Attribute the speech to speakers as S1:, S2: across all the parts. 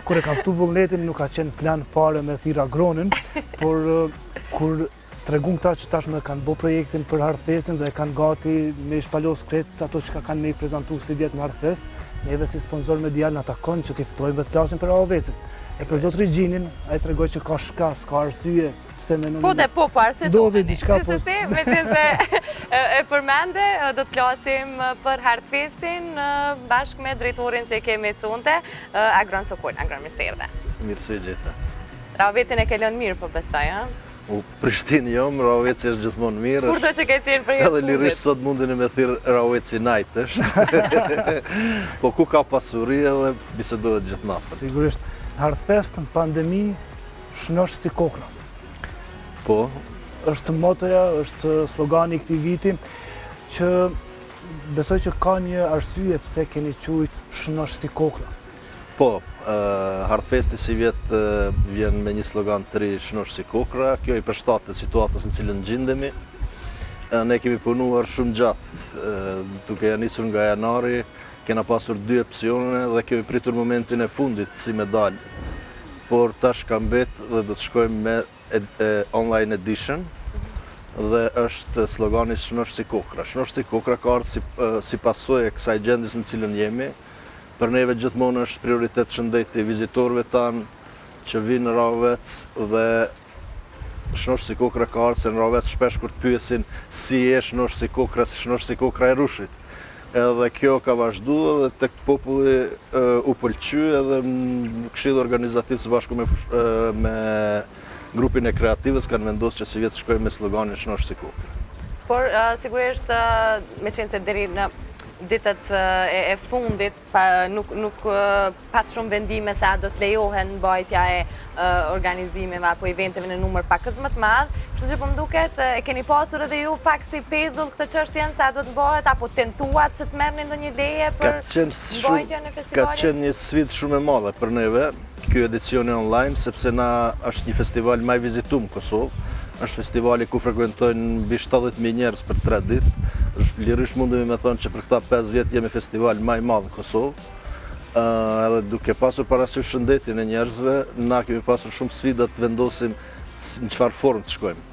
S1: kur e kam ftu vullnetin nuk ka qenë plan fare me thirr agronin, por kur tregun këta që tashmë kanë bërë projektin për Hartfestin dhe kanë gati me shpalos kret ato që kanë me i prezentu si vjetë në Hartfest, neve si sponsor medial në takon që t'i ftojmë dhe të flasin për Arovecin. E për Zot Regjinin, ai tregoi që ka shkas, ka arsye pse mendon.
S2: Po arsye.
S1: Ndodhi diçka po.
S2: Me që se e përmende, do të flasim për Hartfestin bashkë me drejtorin që e kemi sonte, Agron Sokol, Agron mirëserdhe.
S3: Mirësi gjitha.
S2: Rahovetin e ke lënë mirë, po besoj, ha?
S3: Prishtinë jom, Rahoveci është gjithmonë mirë.
S2: Kurdo që ke qenë për jetë
S3: edhe lirisht sot mundin e me thirë Rahoveci Night është. Po ku ka pasuri edhe bisedohet gjithë natën.
S1: Sigurisht, Hartfest në pandemi shnosh si kokra.
S3: Po.
S1: Është motoja, është slogani i këtij viti që besoj që ka një arsye pse keni quajt shnosh si kokra.
S3: Po, Hartfesti si vjetë vjen me një slogan të ri shnosh si kokra, kjo i përshtatet situatës në cilën gjindemi. Ne kemi punuar shumë gjatë, duke nisur nga janari, kena pasur 2 opsione dhe kemi pritur momentin e fundit si medalj. Por tash ka mbet dhe do të shkojmë me online edition dhe është slogani shnosh si kokra. Shnosh si kokra ka ardhur si pasojë e kësaj gjendjes në cilën jemi. Për neve gjithmonë është prioritet shëndeti vizitorëve tanë që vinë në Rahovec dhe shnosh si kokra ka ardhur se në Rahovec shpesh kur të pyesin si je shnosh si kokra, si shnosh si kokra e Rushit. Edhe kjo ka vazhdu dhe tek populli u pëlqy edhe në këshilli organizativ së bashku me grupin e kreativës kanë vendosur që si vjetë shkojmë me sloganin shnosh si kokra.
S2: Por sigurisht me qenë se deri në ditët e fundit nuk pat shumë vendime se a do të lejohen mbajtja e organizimeve apo eventeve në numër pakës më të madh, kështu që po më duket e keni pasur edhe ju pak si pezull këtë çështjen se a do të bëhet apo tentuat që të merrni ndonjë leje për mbajtjen e festivalit?
S3: Ka qenë një sfidë shumë e madhe për neve ky edicioni online sepse na është një festival më i vizituar në Kosovë. Është festivali ku frekuentojnë mbi 70.000 njerëz për 3 ditë. Lirisht mundemi me thonë që për këta 5 vjet jemi festival më i madh në Kosovë. Edhe duke pasur parasysh shëndetin e njerëzve, na kemi pasur shumë sfida të vendosim në çfarë formë të shkojmë.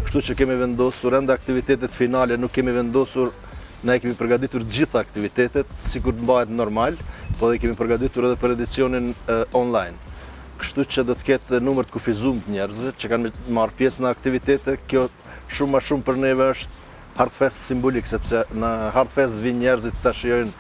S3: Kështu që kemi vendosur ende aktivitetet finale, nuk kemi vendosur, ne kemi përgatitur gjitha aktivitetet sikur të mbahet normal, po dhe kemi përgatitur edhe për edicionin online. Kështu që do të ketë numër të kufizuar të njerëzve që kanë marrë pjesë në aktivitete. Kjo shumë më shumë për neve është Hartfest simbolik, sepse në Hartfest vinë njerëzit të shijojnë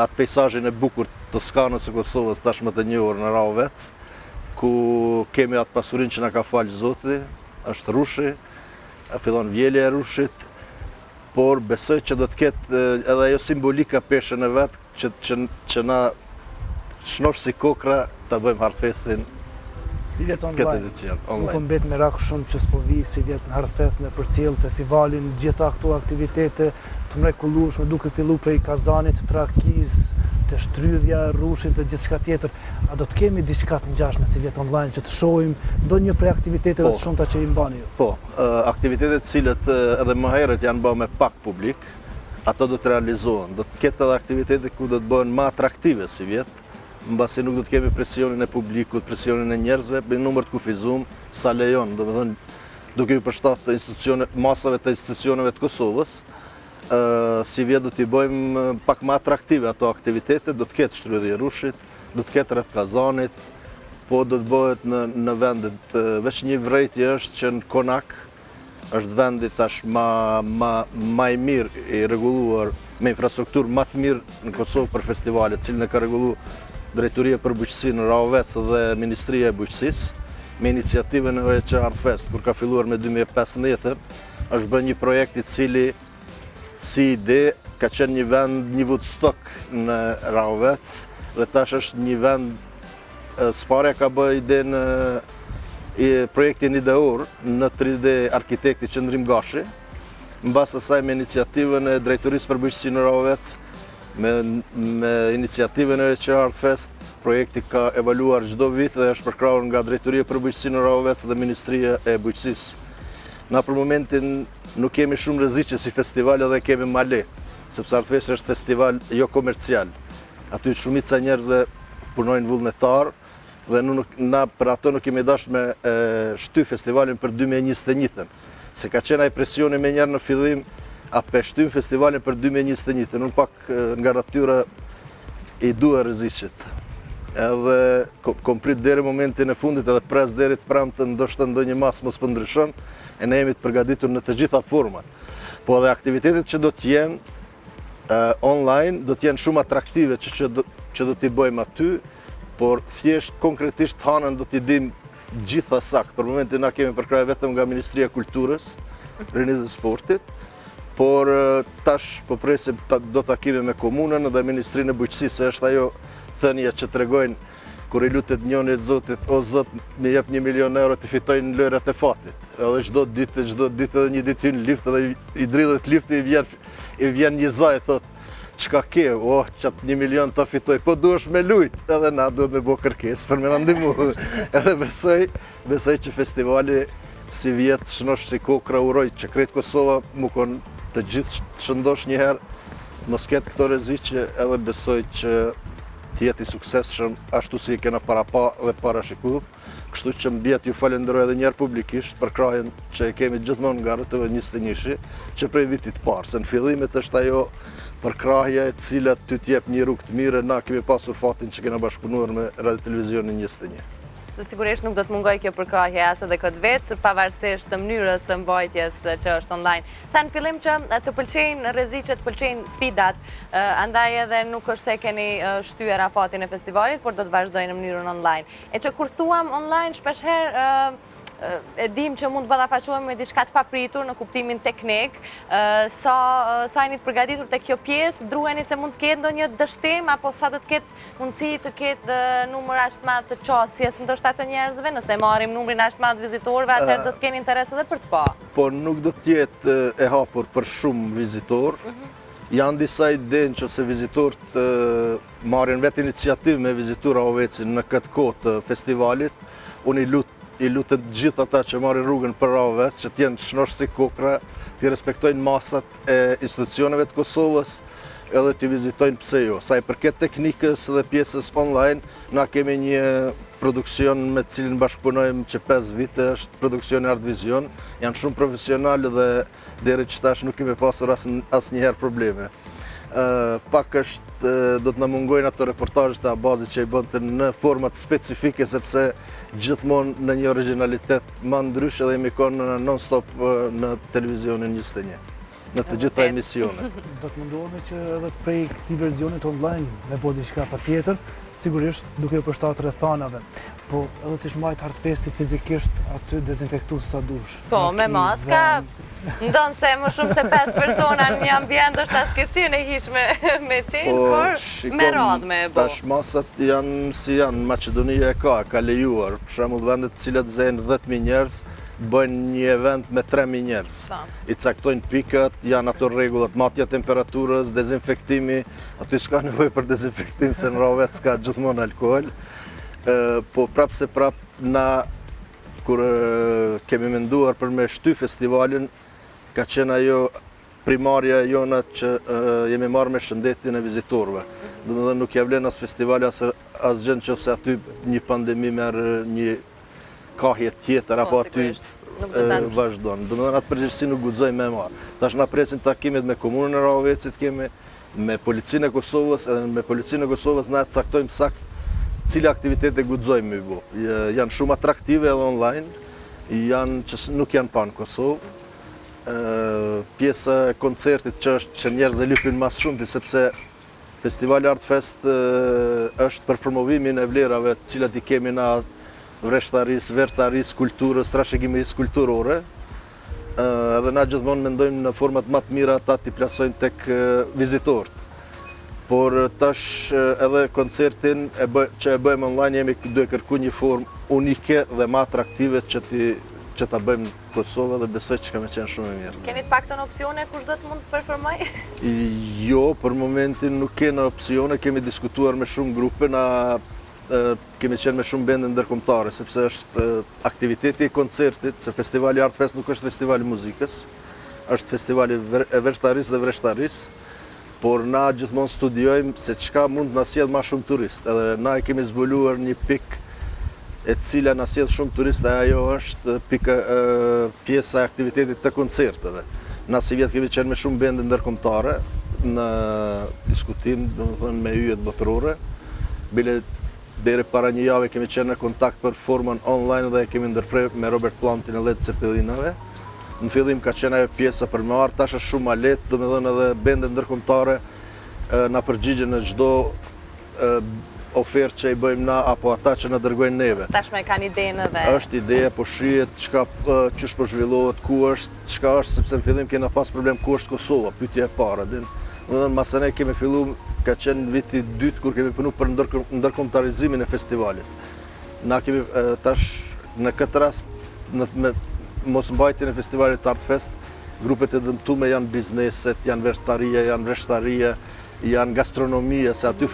S3: atë peizazhin e bukur të Toskanës së Kosovës, tashmë të njohur në Rahovec, ku kemi atë pasurinë që na ka falë Zoti, është Rushi, fillon vjelja e Rushit, por besoj që do të ketë edhe ajo simbolika peshën e vet që na shnosh si kokra ta bëjmë Hartfestin
S1: si vjetë
S3: këtë edicion online.
S1: Nuk mbet merak shumë që s'po vi si vjetë në Hartfest me përcjell festivalin, gjitha këto aktivitete të mrekullueshme duke fillu prej Kazanit, Trakiz, të Shtrydhja, Rushit dhe gjithçka tjetër. A do të kemi diçka të ngjashme si vjetë online që të shohim ndonjë prej aktiviteteve të shumta që i mbani ju?
S3: Po, aktivitetet cilët edhe më herët janë bërë me pak publik, ato do të realizohen. Do të ketë edhe aktivitete ku do të bëhen më atraktive si vjetë, mbasi nuk do të kemi presionin e publikut, presionin e njerëzve, me numër të kufizuar sa lejon, domethënë duke i përshtatë masave të institucioneve të Kosovës, si vjetë do t'i bëjmë pak më atraktive ato aktivitete, do të ketë Shtrydhja e Rushit, do të ketë rreth Kazanit, po do të bëhet në vendet, veç një vërejtje është që në Konak është vendi tash më i mirë i rregulluar me infrastrukturë më të mirë në Kosovë për festivalet, cilën e ka rregulluar Drejtoria për Bujqësi në Rahovec dhe Ministria e Bujqësisë, me iniciativën e OEQ Hartfest, kur ka filluar me 2015, është bërë një projekt i cili si ide ka qenë një vend, një Woodstock në Rahovec, dhe tash është një vend, s'pare ka bërë idenë projektin ideor në 3D arkitekti Qëndrim Gashi, mbas asaj me iniciativën e Drejtorisë për Bujqësi në Rahovec, me iniciativën e OEQ Hartfest, projekti ka evaluar çdo vit dhe është përkrahur nga Drejtoria për Bujqësi në Rahovec dhe Ministria e Bujqësisë. Na për momentin nuk kemi shumë rreziqe si festival edhe kemi male, sepse Hartfest është festival jo komercial. Aty shumica njerëzve punojnë vullnetar dhe na për ato nuk kemi dash me shty festivalin për 2021-ën. Se ka qenë ai presioni me njerë në fillim, a peshtym festivalin për 2021-ën, unë pak nga natyra i dua rreziqet. Edhe kom prit deri momentin e fundit edhe pres deri të premte ndoshta ndonjë mas mos po ndryshon, e ne jemi të përgatitur në të gjitha format. Po edhe aktivitetet që do të jenë online do të jenë shumë atraktive që do t'i bëjmë aty, por thjesht konkretisht hanën do t'i dim gjitha sakt. Për momentin na kemi përkrahje vetëm nga Ministria e Kulturës, Rinisë dhe Sportit, por tash po presim do takime me komunën dhe Ministrinë e Bujqësisë, është ajo thënia që tregojnë kur i lutet njëri Zotit, o Zot, më jep 1 milion euro të fitojnë lojrat e fatit. Edhe çdo ditë edhe një ditë hyn lift edhe i dridhet lifti, i vjen një zaj thotë, çka ke? Oh, çat 1 milion ta fitoj, po duhesh me lujt. Edhe na duhet me bë kërkesë për me na ndihmu. Edhe besoj që festivali si vjet shnosh si kokra uroj që krejt Kosova mu kon të gjithë shëndosh një herë, mos ketë këto rreziqe, edhe besoj që të jetë i suksesshëm ashtu si e kena para pa dhe para shiku. Kështu që mbjet ju falenderoj edhe njerë publikisht për krahjen që e kemi gjithmonë nga RTV21, që prej vitit parë, se në fillimet është ajo përkrahja e cila ty t'jep një rrugë të mire, na kemi pasur fatin që kena bashkëpunuar me Radio Televizionin 21.
S2: Dhe sigurisht nuk do të mungoj kjo përkrahje as edhe këtë vetë, pavarësisht të mënyrës së mbajtjes që është online. Tha në fillim që të pëlqejnë rreziqet, të pëlqejnë sfidat, andaj edhe nuk është se keni shtyer afatin e festivalit, por do të vazhdojnë në mënyrën online. E që kur thuam online, shpeshherë e dim që mund të ballafaqohemi me diçka të papritur në kuptimin teknik, sa jeni të përgatitur te kjo pjesë, druheni se mund të ketë ndonjë dështim apo sa do të ketë mundësi të ketë numër aq të madh të çosjes ndoshta të njerëzve, nëse marrim numrin aq të madh vizitorëve, atëherë do të keni interes edhe për të pa.
S3: Po nuk do të jetë e hapur për shumë vizitorë. Janë disa ide nëse vizitorët marrin vetë iniciativë me vizitura Ovecin në këtë kohë të festivalit. Unë i lutem të gjithë ata që marrin rrugën për Ovec, që t'jenë shnosh si kokra, t'i respektojnë masat e institucioneve të Kosovës, edhe t'i vizitojnë pse jo. Sa i përket teknikës dhe pjesës online, na kemi një produksion me cilin bashkëpunojmë që 5 vite, është produksioni Art Vision. Janë shumë profesional dhe deri që tash nuk kemi pasur asnjëherë probleme. Pak është, do të na mungojnë ato reportazhet e Abazit që i bënte në format specifike, sepse gjithmonë në një originalitet më ndrysh edhe jemi konë non-stop në televizionin 21, në të gjitha emisionet.
S1: Do të mundohemi që edhe prej këtij versionit online me bëj diçka patjetër, sigurisht duke u përshtatur rrethanave. Po edhe të shmajt Artfesti fizikisht aty dezinfektues sa dush.
S2: Po, me maska, ndonë se më shumë se 5 persona në një ambient është as kërëshin e hish me qenë, por me radhë me e bo.
S3: Tash masat janë si janë, Macedonia e ka lejuar, për shembull vendet cilat zejnë 10.000 njerëz, bëjnë një event me 3.000 njerëz. I caktojnë pikët, janë ato rregullat, matja temperaturës, dezinfektimi, aty s'ka nevojë për dezinfektim se në Rovec s'ka gjithmonë alkool. Po prap se prap na kur kemi menduar për me shty festivalin, ka qenë ajo primarja jona që jemi marrë me shëndetin e vizitorëve. Domethënë nuk ja vlen as festivali as gjë nëse aty një pandemi merr një kahje tjetër apo aty vazhdon. Domethënë atë përgjegjësi nuk guxojmë me marr. Tash na presin takimet me komunën e Rovecit, kemi me policinë e Kosovës, edhe me policinë e Kosovës na caktojmë sakt cila aktivitete guxojmë me bë. Janë shumë atraktive edhe online, janë që nuk janë pa në Kosovë. Pjesa e koncertit që njerëz e lypin mas shumti, sepse Festivali Artfest është për promovimin e vlerave të cilat i kemi na vreshtarisë, vertarisë, kulturës, trashëgimisë kulturore. Edhe na gjithmonë mendojmë në format më të mira ata t'i plasojnë tek vizitorët. Por tash edhe koncertin që e bëjmë online jemi duke kërku një formë unike dhe më atraktive që ta bëjmë në Kosovë dhe besoj që kemi qenë shumë e mirë.
S2: Keni të paktën opsione kush do të mund të performoj?
S3: Jo, për momentin nuk kena opsione, kemi diskutuar me shumë grupe, kemi qenë me shumë bende ndërkombëtare, sepse është aktiviteti i koncertit, se Festivali Artfest nuk është festivali muzikës, është festivali e veshtarisë dhe vreshtarisë, por na gjithmonë studiojmë se çka mund na sjell më shumë turist. Edhe na e kemi zbuluar një pikë e cila na sjell shumë turistë, ajo është pjesa e aktivitetit të koncerteve. Na si vjet kemi qenë me shumë bende ndërkombëtare në diskutim, domethënë me yjet botërore. Bile deri para një jave kemi qenë në kontakt për formën online dhe kemi ndërprer me Robert Plantin e Led Zeppelinave. Në fillim ka qenë ajo pjesa për me marrë, tash është shumë ma lehtë, domethënë edhe bende ndërkombëtare na përgjigjen në çdo ofertë që i bëjmë na apo ata që na dërgojnë neve.
S2: Tashme kanë idenë dhe...
S3: Është ideja, po shihet ç'është po zhvillohet, ku është, ç'ka është, sepse në fillim kena pas problem ku është Kosova, pyetja e parë. Domethënë masa ne kemi filluar, ka qenë viti i dytë kur kemi punuar për ndërkombëtarizimin e festivalit. Na kemi tash në këtë rast me mosmbajtjen e festivalit Artfest, grupet e dëmtuara janë bizneset, janë vertaria, janë vreshtaria, janë gastronomia, se aty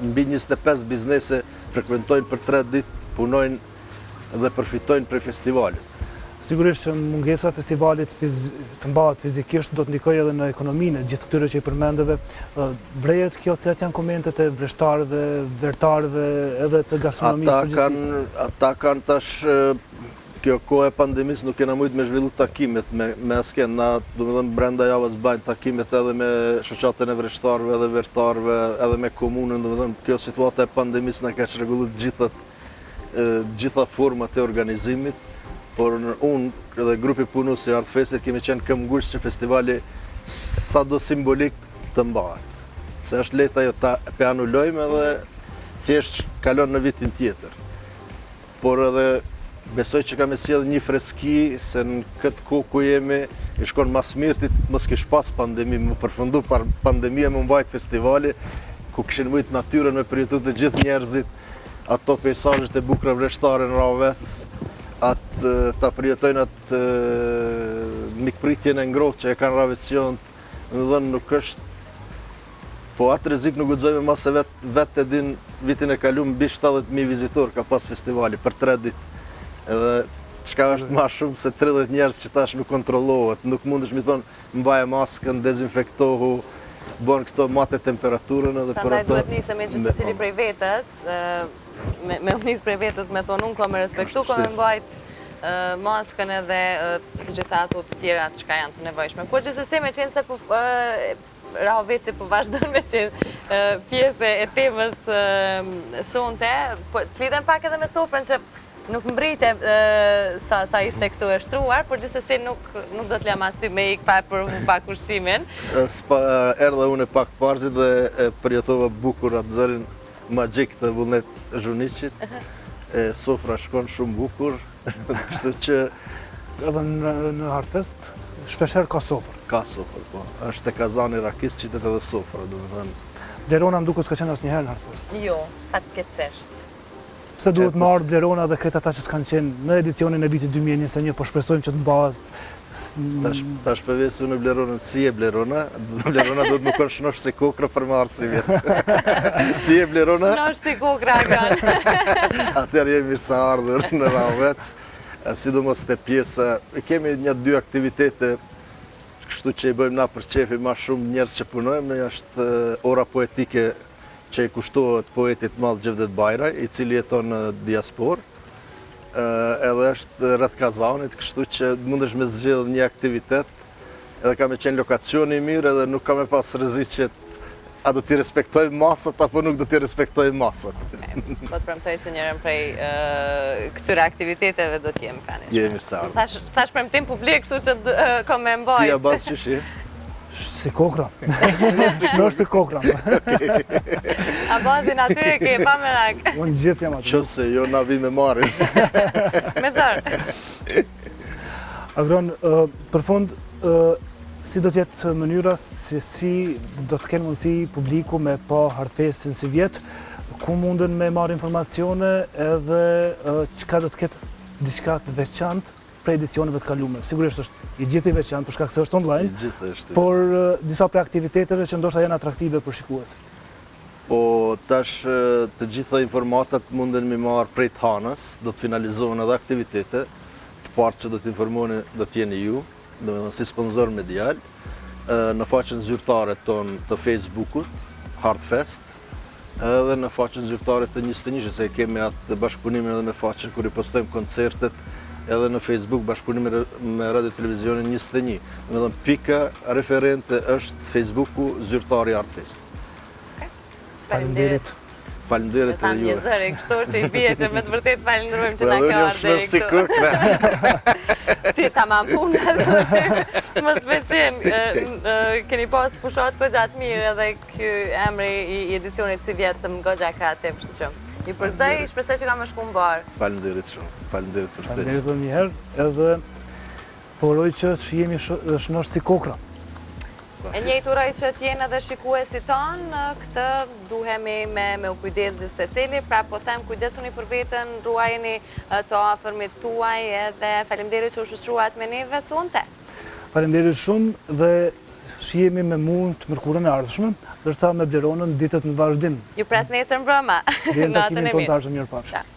S3: mbi 25 biznese frekuentojnë për 3 ditë, punojnë dhe përfitojnë prej festivalit.
S1: Sigurisht që mungesa e festivalit të mbahet fizikisht do të ndikojë edhe në ekonominë e gjithë këtyre që i përmendeve. Vrejet kjo, cilat janë komentet e vreshtarëve, vertarëve, edhe të gastronomisë përgjithësi?
S3: Ata kanë tash, kjo kohë e pandemisë nuk kena mujtë me zhvillu takimet me asken. Na, domethënë brenda javës bajnë takimet edhe me shoqatën e vreshtarëve, edhe vertarëve, edhe me komunën, domethënë kjo situata e pandemisë na ka çrregullu gjitha format e organizimit. Por unë dhe grupi punues i Artfestit kemi qenë këmbgulës që festivali sado simbolik të mbahet. Se është lehtë ajo ta anulojmë edhe thjesht kalon në vitin tjetër. Por edhe besoj që ka me sjellë një freski se në këtë kohë ku jemi i shkon mas mirë mos kish pas pandemi, më përfundu pandemia më mbajt festivali ku kishin mujt natyrën me përjetu të gjithë njerëzit, ato pejsazhet e bukura vreshtare në Raves, ta përjetojnë atë mikpritjen e ngrohtë që e kanë Ravesion, domethënë nuk është, po atë rrezik nuk guxojmë më se vetë e din vitin e kaluar mbi 70.000 vizitor ka pas festivali për 3 ditë. Edhe çka është më shumë se 30 njerëz që tash nuk kontrollohet, nuk mundesh mi thonë mbaje maskën, dezinfektohu, bën këto mate temperaturën edhe për ato.
S2: Prandaj duhet nisem me gjithsecili prej vetes, me nis prej vetes me thonë unë kam me respektu, kam me mbajt maskën edhe të gjitha ato të tjera që janë të nevojshme. Por gjithsesi me qenë se Rahoveci po vazhdon me qenë pjesë e temës sonte, të lidhem pak edhe me sofrën që nuk mbrite sa ishte këtu e shtruar, por gjithsesi nuk do të lëm as ty me ikë pa provu pak ushqimin.
S3: Erdha unë pak parzi dhe përjetova bukur atë zërin magjik të vullnet Zhuniqit. Sofra shkon shumë bukur, kështu që...
S1: Edhe në Artfest, shpesher ka sofrë.
S3: Ka sofrë, po. Është e kazani Rakis qitet edhe sofra, domethënë.
S1: Blerona më duket s'ka qenë asnjëherë në Artfest.
S2: Jo, fatkeqësisht.
S1: Pse duhet marrë Blerona dhe krejt ata që s'kanë qenë në edicionin e vitit 2021, po shpresojmë që të mbahet.
S3: Tash përveç unë Bleronën, si e Blerona? Blerona do të më konë shnosh si kokra për më arsye. Si e Blerona?
S2: Shnosh si kokra kanë.
S3: Atëherë jemi mirë se ardhur në Rahovec, sidomos te pjesa, kemi 1-2 aktivitete, kështu që i bëjmë na për qefi ma shumë njerëz që punojmë, është ora poetike që i kushtohet poetit madh Xhevdet Bajraj, i cili jeton në diasporë. Edhe është rreth Kazanit, kështu që mundesh me zgjedh një aktivitet, edhe ka me qenë lokacioni i mirë edhe nuk ka me pas rrezik që a do t'i respektoj masat apo nuk do t'i respektoj masat.
S2: Po të premtoj që njërën prej këtyre aktiviteteve do t'jem pranisht.
S3: Jemi mirë se ardhur.
S2: Thash premtim publik, kështu që kam me mbajt.
S3: Ti a bazë qyshi?
S1: Si kokra. Shnosh si kokra.
S2: A bazin aty e ke pa merak.
S1: Unë gjithë jam aty.
S3: Qëse jo na vi me marrin.
S2: Me zërë.
S1: Agron, për fund, si do t'jetë mënyra se si do të kenë mundësi publiku me pa Artfestin si vjetë, ku mundën me marrë informacione edhe çka do të ketë diçka të veçantë për edicioneve të kaluara. Sigurisht është i gjithë i veçantë për shkak se është online, por disa prej aktiviteteve që ndoshta janë atraktive për shikuesin.
S3: Po tash të gjitha informatat munden me marrë prej të hanës, do të finalizohen edhe aktivitete, të partë që do të informoni do të jeni ju, domethënë si sponsor medial, në faqen zyrtare tonë të Facebookut, Artfest, edhe në faqen zyrtare të 21, se kemi atë bashkëpunimin edhe me faqen kur i postojmë koncertet, edhe në Facebook bashkëpunimin me Radio Televizionin 21. Dhe dhe pika referente është Facebooku zyrtari Artfest.
S1: Faleminderit.
S3: Faleminderit edhe juve.
S2: Një zëri, kështu që i bie që me të vërtet falenderojmë që na ka ardhur. Që ta ma punë edhe më s'pëlqen. Keni pas fushat goxha të mirë edhe ky emri i edicionit si vjetëm goxha ka atë, kështu që i përcej, shpresoj që ka më shku mbar.
S3: Faleminderit shumë. Faleminderit për ftesën.
S1: Faleminderit edhe një herë, edhe poroj që jemi shnosh si kokra.
S2: E njëjtë uroj që t'jenë edhe shikuesit tonë, këtë duhemi me u kujdes gjithë secili, pra po them kujdesuni për veten, ruajeni të afërmit tuaj edhe faleminderit që u shoqëruat me neve sonte.
S1: Faleminderit shumë dhe shihemi me mund të mërkurën e ardhshme, ndërsa me Bleronën ditët në vazhdim.
S2: Ju pres nesër mbrëma.
S1: Dhe në takimin tonë të ardhshëm, mirëpafshim.